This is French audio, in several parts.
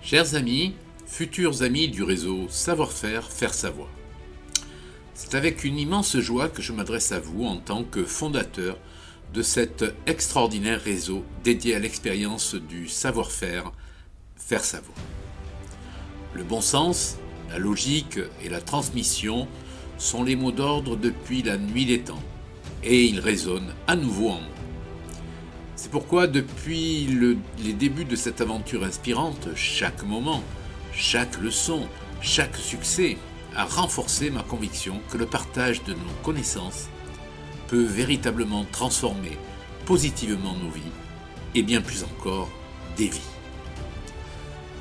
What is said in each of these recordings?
Chers amis, futurs amis du réseau Savoir-faire, faire savoir. C'est avec une immense joie que je m'adresse à vous en tant que fondateur de cet extraordinaire réseau dédié à l'expérience du savoir-faire, faire savoir. Le bon sens, la logique et la transmission sont les mots d'ordre depuis la nuit des temps, et ils résonnent à nouveau en moi. C'est pourquoi depuis les débuts de cette aventure inspirante, chaque moment, chaque leçon, chaque succès a renforcé ma conviction que le partage de nos connaissances peut véritablement transformer positivement nos vies et bien plus encore des vies.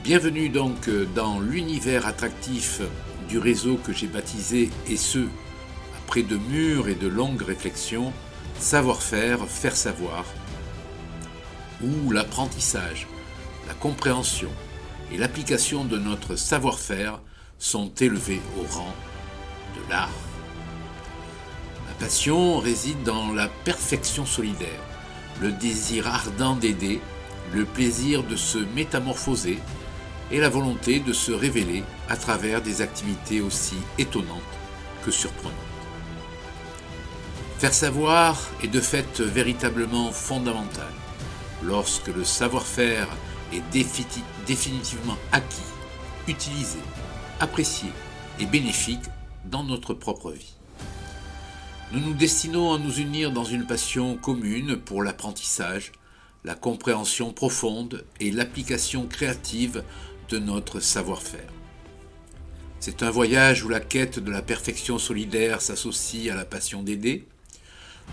Bienvenue donc dans l'univers attractif du réseau que j'ai baptisé, et ce, après de mûres et de longues réflexions, savoir-faire, faire savoir, où l'apprentissage, la compréhension et l'application de notre savoir-faire sont élevés au rang de l'art. Ma passion réside dans la perfection solidaire, le désir ardent d'aider, le plaisir de se métamorphoser et la volonté de se révéler à travers des activités aussi étonnantes que surprenantes. Faire savoir est de fait véritablement fondamental. Lorsque le savoir-faire est définitivement acquis, utilisé, apprécié et bénéfique dans notre propre vie. Nous nous destinons à nous unir dans une passion commune pour l'apprentissage, la compréhension profonde et l'application créative de notre savoir-faire. C'est un voyage où la quête de la perfection solidaire s'associe à la passion d'aider,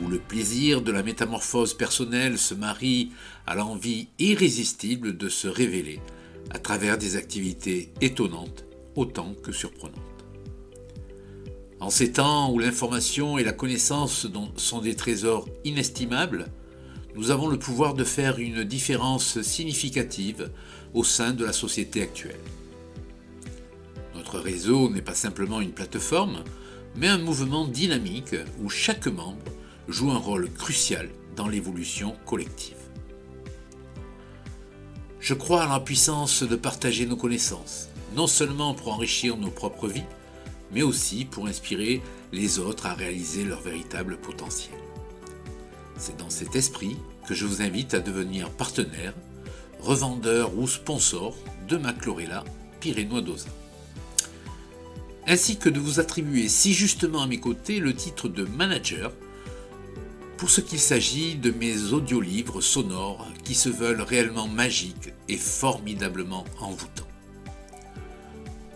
où le plaisir de la métamorphose personnelle se marie à l'envie irrésistible de se révéler à travers des activités étonnantes autant que surprenantes. En ces temps où l'information et la connaissance sont des trésors inestimables, nous avons le pouvoir de faire une différence significative au sein de la société actuelle. Notre réseau n'est pas simplement une plateforme, mais un mouvement dynamique où chaque membre joue un rôle crucial dans l'évolution collective. Je crois à la puissance de partager nos connaissances, non seulement pour enrichir nos propres vies, mais aussi pour inspirer les autres à réaliser leur véritable potentiel. C'est dans cet esprit que je vous invite à devenir partenaire, revendeur ou sponsor de ma chlorella Pyrénois d'Oza, ainsi que de vous attribuer si justement à mes côtés le titre de manager pour ce qu'il s'agit de mes audiolivres sonores qui se veulent réellement magiques et formidablement envoûtants.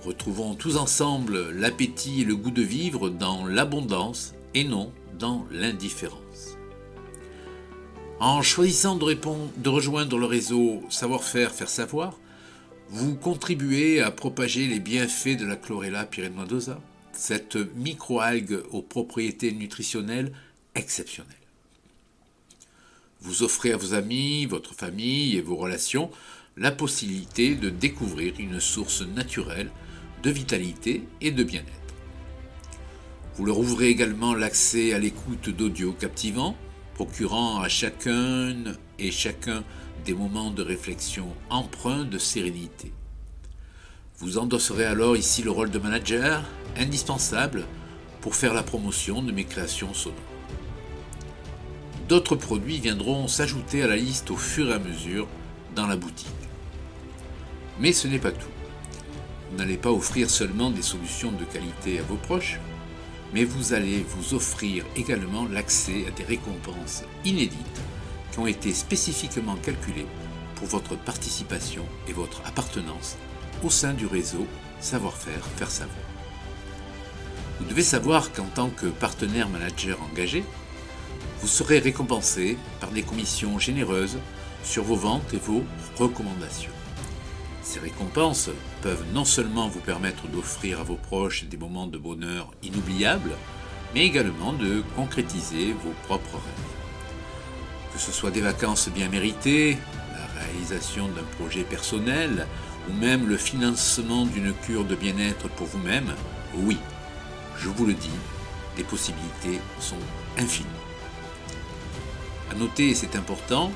Retrouvons tous ensemble l'appétit et le goût de vivre dans l'abondance et non dans l'indifférence. En choisissant de rejoindre le réseau Savoir-faire, faire savoir, vous contribuez à propager les bienfaits de la chlorella Pyrénois d'Oza, cette microalgue aux propriétés nutritionnelles exceptionnelles. Vous offrez à vos amis, votre famille et vos relations la possibilité de découvrir une source naturelle de vitalité et de bien-être. Vous leur ouvrez également l'accès à l'écoute d'audio captivants, procurant à chacune et chacun des moments de réflexion empreints de sérénité. Vous endosserez alors ici le rôle de manager, indispensable pour faire la promotion de mes créations sonores. D'autres produits viendront s'ajouter à la liste au fur et à mesure dans la boutique. Mais ce n'est pas tout. Vous n'allez pas offrir seulement des solutions de qualité à vos proches, mais vous allez vous offrir également l'accès à des récompenses inédites qui ont été spécifiquement calculées pour votre participation et votre appartenance au sein du réseau Savoir-faire, faire savoir. Vous devez savoir qu'en tant que partenaire manager engagé, vous serez récompensé par des commissions généreuses sur vos ventes et vos recommandations. Ces récompenses peuvent non seulement vous permettre d'offrir à vos proches des moments de bonheur inoubliables, mais également de concrétiser vos propres rêves. Que ce soit des vacances bien méritées, la réalisation d'un projet personnel ou même le financement d'une cure de bien-être pour vous-même, oui, je vous le dis, les possibilités sont infinies. À noter, c'est important,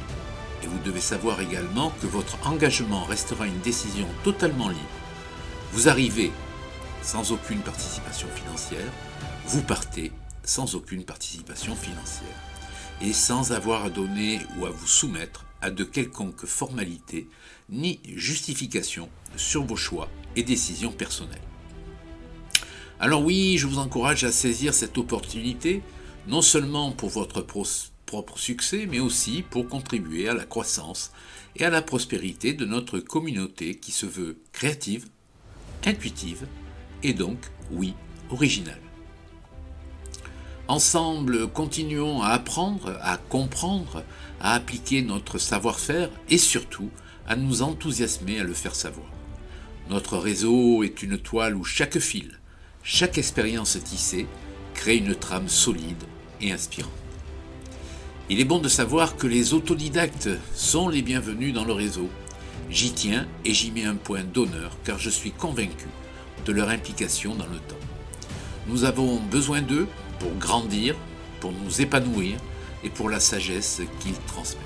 Et vous devez savoir également que votre engagement restera une décision totalement libre. Vous arrivez sans aucune participation financière, vous partez sans aucune participation financière et sans avoir à donner ou à vous soumettre à de quelconques formalités ni justifications sur vos choix et décisions personnelles. Alors oui, je vous encourage à saisir cette opportunité, non seulement pour votre propre succès, mais aussi pour contribuer à la croissance et à la prospérité de notre communauté qui se veut créative, intuitive et donc, oui, originale. Ensemble, continuons à apprendre, à comprendre, à appliquer notre savoir-faire et surtout à nous enthousiasmer à le faire savoir. Notre réseau est une toile où chaque fil, chaque expérience tissée crée une trame solide et inspirante. Il est bon de savoir que les autodidactes sont les bienvenus dans le réseau. J'y tiens et j'y mets un point d'honneur car je suis convaincu de leur implication dans le temps. Nous avons besoin d'eux pour grandir, pour nous épanouir et pour la sagesse qu'ils transmettent.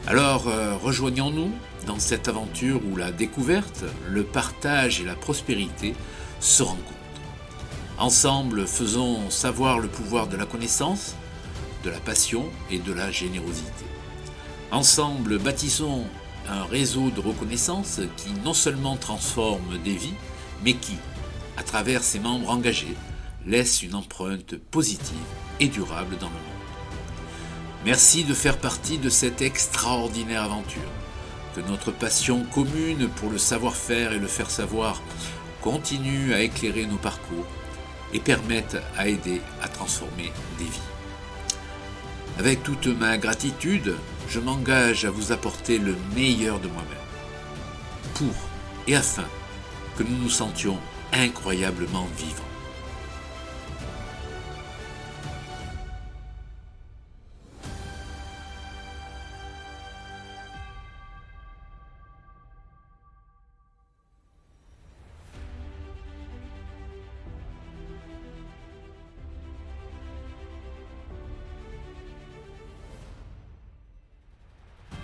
Alors rejoignons-nous dans cette aventure où la découverte, le partage et la prospérité se rencontrent. Ensemble, faisons savoir le pouvoir de la connaissance, de la passion et de la générosité. Ensemble, bâtissons un réseau de reconnaissance qui non seulement transforme des vies, mais qui, à travers ses membres engagés, laisse une empreinte positive et durable dans le monde. Merci de faire partie de cette extraordinaire aventure. Que notre passion commune pour le savoir-faire et le faire savoir continue à éclairer nos parcours et permette à aider à transformer des vies. Avec toute ma gratitude, je m'engage à vous apporter le meilleur de moi-même, pour et afin que nous nous sentions incroyablement vivants.